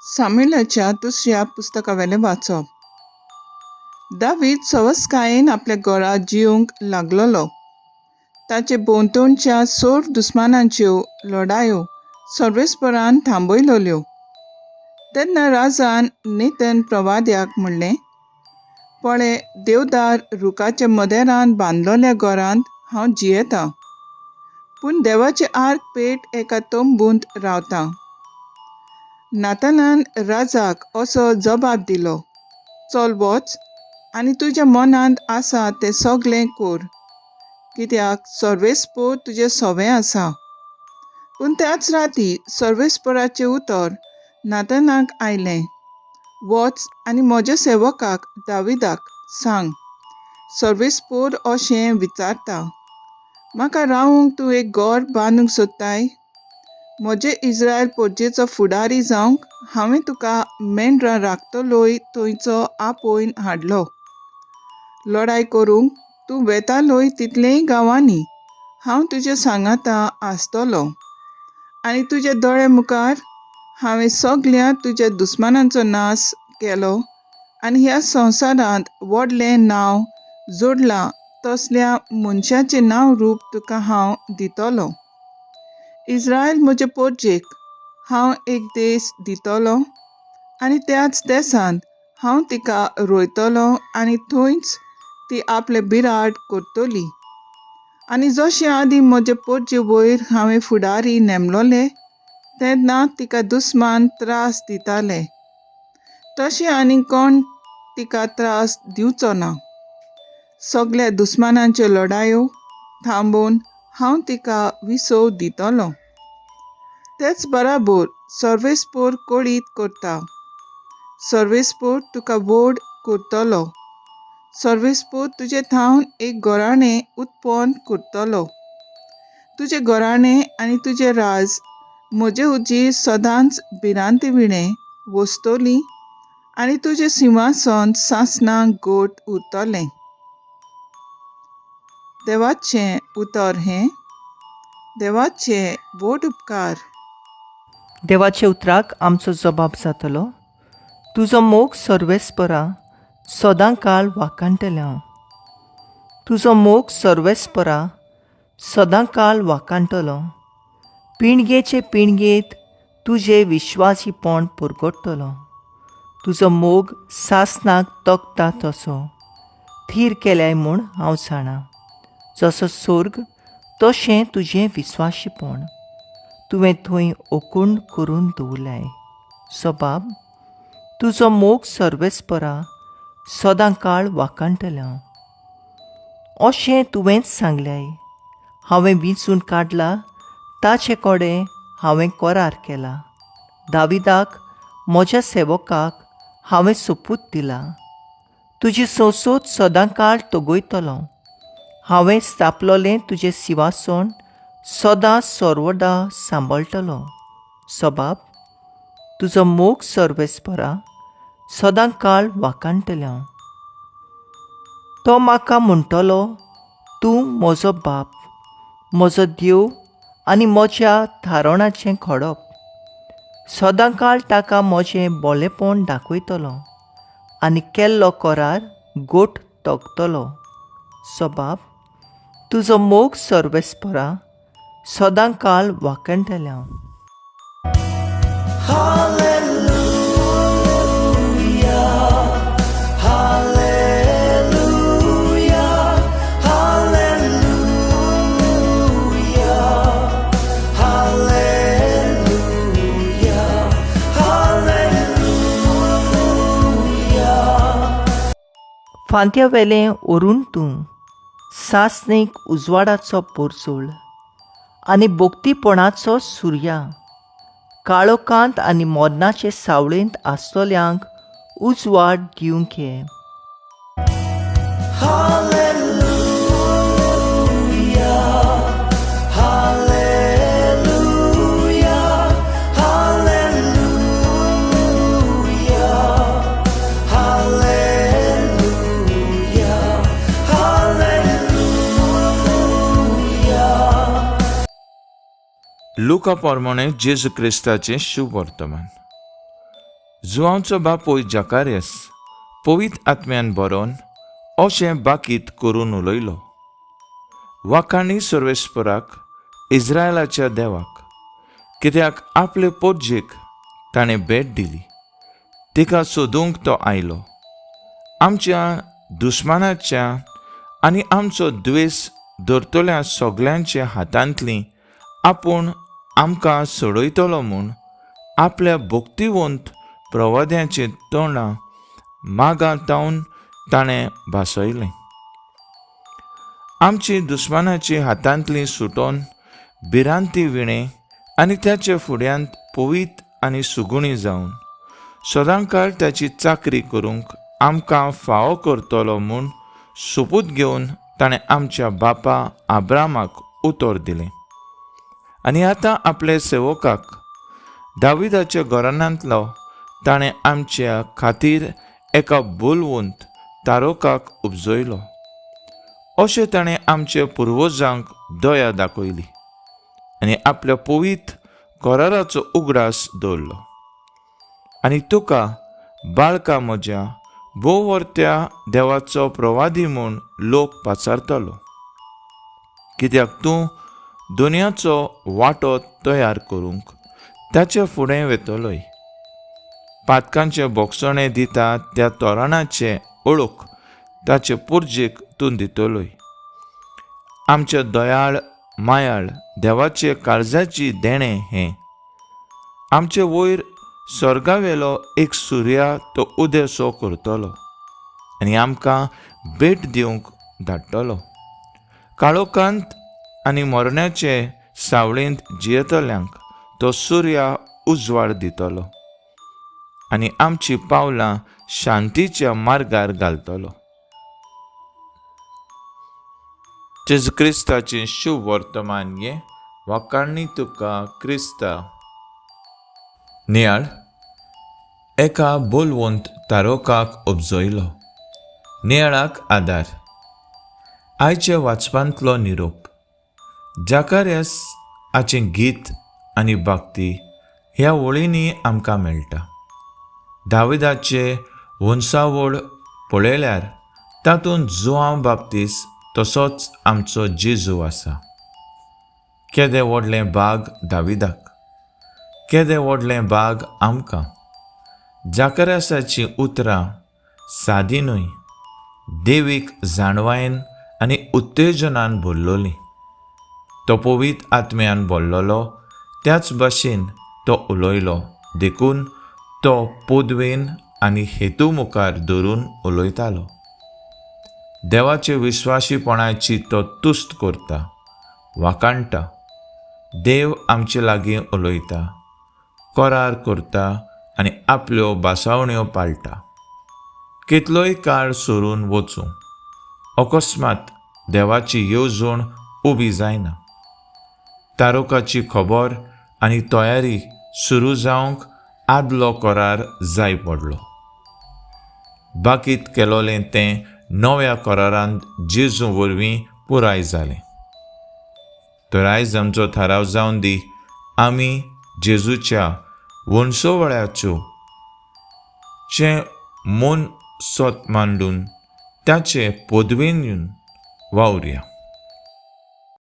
सामुएलाच्या दुसऱ्या पुस्तकावेलें वाचप. दावीद सवस्कायेन आपल्या घरात जिवंक लागलोलो. ताचे भोंवतणच्या सोर दुस्मानांच्यो लढायो सर्वेस्परान थांबयलोल्यो. तेन्ना राजान नेतन प्रवाद्याक म्हणलें, पळय, देवदार रुखाच्या मदेरान बांदलोल्या घरांत हांव जियेतां, पूण देवाचे आर्क पेट एका तंबूंत रावता. नातानान राजाक असो जबाब दिलो, चल वच आनी तुज्या मनांत आसा तें सगळें कर, कित्याक सर्वेस्पर तुजें सवें आसा. पूण त्याच राती सर्वेस्पराचें उतर नातानाक आयलें, वच आनी म्हज्या सेवकाक दाविदाक सांग, सर्वेस्पर अशें विचारता, म्हाका रावूंक तूं एक घर बांदूंक सोदताय? म्हजे इस्रायल पोरचेचो फुडारी जावंक हांवें तुका मेंढरां राखतलोय थंयचो आपोवन हाडलो. लढाई करूंक तूं वेतालोय तितलेय गांवांनी हांव तुज्या सांगाता आसतलों, आनी तुज्या दोळे मुखार हांवें सगळ्या तुज्या दुस्मानांचो नाश केलो आनी ह्या संवसारांत व्हडलें नांव जोडलां तसल्या मनशाचें नांव रूप तुका हांव दितलों. इस्रायल म्हजे पोरचेक हांव एक देश दितलों आनी त्याच देशांत हांव तिका रोयतलों आनी थंयच ती आपलें बिराड करतली. आनी जशें आदीं म्हजे पोरचे वयर हांवें फुडारी नेमलोले तेन्ना तिका दुस्मान त्रास दिताले, तशें आनी कोण तिका त्रास दिवचो ना. सगळ्या दुस्मानांच्यो लढायो थांबोवन हांव तिका विसव दितलों. तेच बराबर सर्वेस्पर कळीत करता. सर्वेस्पर तुका व्हड करतलो. सर्वेस्पर तुजे थावन एक घराणें उत्पन्न करतलो. तुजें घराणें आनी तुजें राज म्हजे उजी सदांच भिरांतविणें वसतली आनी तुजें सिंहासन सासणाक घट उरतलें. देवाचें उतर हें. देवाचे व्हड उपकार. देवाच्या उतराक आमचो जबाब जातलो, तुजो मोग सर्वेस्परा सदां काळ वाकाणटलें. तुजो मोग सर्वेस्परा सदां काळ वाकाणटलो. पिणगेचे पिणगेत तुजें विश्वासीपण परगडटलो. तुजो मोग सासणाक तोखता तसो थीर केल्याय म्हूण हांव जाणां. जसो स्वर्ग तशें तुजें विस्वासीपण तुवें थंय ओकूण करून दवरल्याय. सबाब, तुजो मोग सर्वेस्परा सदां काळ वाकाणटलें. अशें तुवेंच सांगल्याय, हांवें विंचून काडला ताचे कोडे हांवें करार केला. दाविदाक म्हज्या सेवकाक हांवें सोपूत दिला. तुजी संसद सदां काळ तोगयतलो. हांवें स्थापलोलें तुजें सिंहासन सदां सर्वदा सांबाळटलो. सबाब, तुजो मोग सर्वेस्परा सदां काळ वाकाणटलें. तो म्हाका म्हणटलो, तूं म्हजो बाप, म्हजो देव आनी म्हज्या थारोणाचें खडप. सदां काळ ताका म्हजें बोलेपण दाखयतलो आनी केल्लो करार घट तोखतलो. सबाब, तुजो मोग सर्वेस्परा सदां काळ वाकाणटलें. फांत्या वेलें ओरून तूं सासणेक उजवाडाचो पोरसूळ आनी भोक्तीपणाचो सुर्या. काळोखांत आनी मोदनाचे सावळेंत आसतल्यांक उजवाड दिवंक ये. लुका प्रमाणे जेजू क्रिस्ताचें शुभ वर्तमान. जुआंचो बापूय जकार्यस पवित्र आत्म्यान बरोवन अशें बाकीत करून उलयलो. वाखाणी सर्वेस्पराक, इस्रायलाच्या देवाक, कित्याक आपले पोरजेक ताणें भेट दिली. तिका सोदूंक तो आयलो. आमच्या दुस्मानाच्या आनी आमचो द्वेस धरतल्या सगल्यांच्या हातांतली आपूण आमकां सोडयतलो म्हूण आपल्या भक्तिवंत प्रवाद्याचे तोंडां मागातावन ताणें भासयलें. आमची दुस्मानाची हातांतली सुटोवन भिरांती विणे आनी त्याचे फुड्यांत पवित्र आनी सुगुणी जावन सदांकाळ त्याची चाकरी करूंक आमकां फावो करतलो म्हूण सोपूत घेवन ताणें आमच्या बापा आब्रामाक उतर दिलें. आनी आतां आपले सेवकाक दाविदाच्या घराण्यांतलो ताणें आमच्या खातीर एका बोलवंत तारोकाक उपजयलो. अशें ताणें आमच्या पुर्वजांक दया दाखयली आनी आपल्या पवित्र कराराचो उगडास दवरलो. आनी तुका बाळका म्हज्या भोववर्त्या देवाचो प्रवादी म्हूण लोक पाचारतलो, कित्याक तूं दुनियाचो वांटो तयार करूंक ताचे फुडें वेतलोय. पातकांचे बोगसणे दिता त्या तोरणाचे ओळख ताचे पुर्जेक तूं दितलोय. आमच्या दयाळ मायाळ देवाचे काळजाची देणें हें. आमचे वयर स्वर्गावेलो एक सुर्या तो उदेसो करतलो आनी आमकां भेट दिवंक धाडटलो. काळोखांत आनी मरण्याचे सावळेंत जियेतल्यांक तो सुर्या उजवाड दितलो आनी आमची पावलां शांतीच्या मार्गार घालतलो. जेजू क्रिस्ताचें शुभ वर्तमान हें वाखाणणी तुका क्रिस्ता. नियाळ एका बोलवंत तारोकाक उपजयलो. नियाळाक आदार. आयचे वाचपांतलो निरोप. जकार्यास हाचें गीत आनी भक्ती ह्या वळींनी आमकां मेळटा. दाविदाचे वंशावळ पळयल्यार तातूंत जोआंव बाप्तीस तसोच आमचो जेजू आसा. केदें व्हडलें भाग दाविदाक, केदें व्हडलें भाग आमकां. जकार्यासाची उतरां सादी न्हय, देवीक जाणवायेन आनी उत्तेजनान भरलोली. तो पवित्र आत्म्यान भरलोलो त्याच भाशेन तो उलयलो, देखून तो पोदवेन आनी हेतू मुखार धरून उलयतालो. देवाचे विश्वासीपणाची तो तुस्त करता, वाखाणटा. देव आमचे लागीं उलयता, करार करता आनी आपल्यो भासावण्यो पाळटा. कितलोय काळ सरून वचूं अकस्मात देवाची येवजण उबी जायना. तारोकाची खबर आनी तयारी सुरू जावंक आदलो करार जाय पडलो. बाकीत केलोलें तें नव्या करारांत जेजू वरवीं पुराय जालें. तर आयज आमचो थाराव जावन दी आमी जेजूच्या वंशवळ्याच्यो चे मन सोत मांडून ताचे पोदवेन येवन वावुरया.